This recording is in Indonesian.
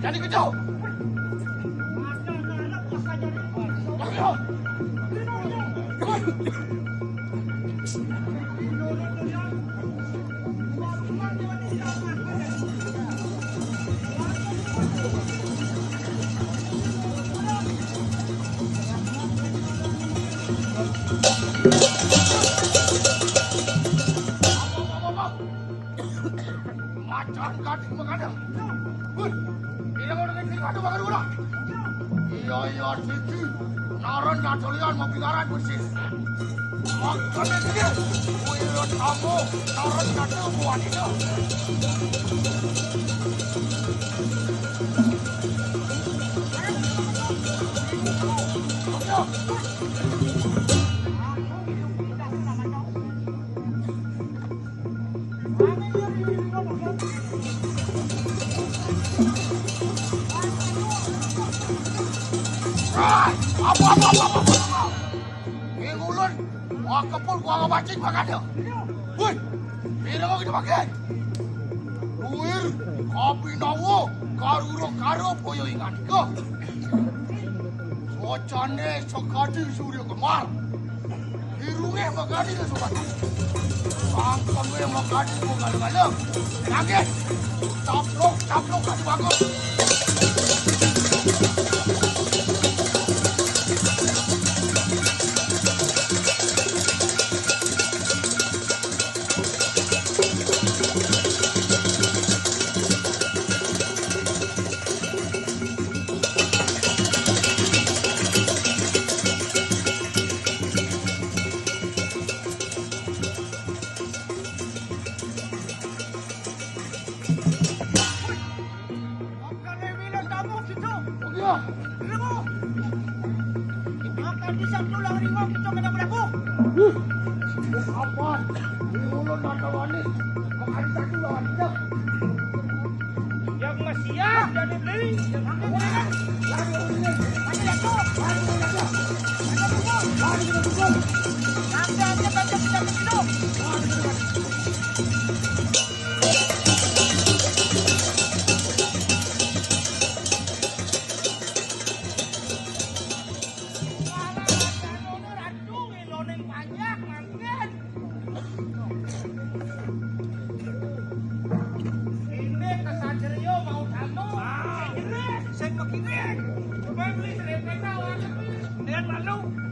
Jadi kejauh. Macan kaki mengadang. Tidak mau dengan kado makan gula. Iya Siti. Naran dan solian mau pikiran bersih. Makan dia. Iya kamu. Naran dan buat itu. Apa. Ngulun, wah kepul gua ngabacin makannya. Woi, ini mau kita pakai. Duir, kopi nawo, karo poyo ikan ko. Socane sokati surya kemar. Irunge magadi na sobat. Sangkame magadi mo galang-galang. Kaget. Taplok kasi bagus. Saya mau kiri. Coba beli 1.000 dengan malu.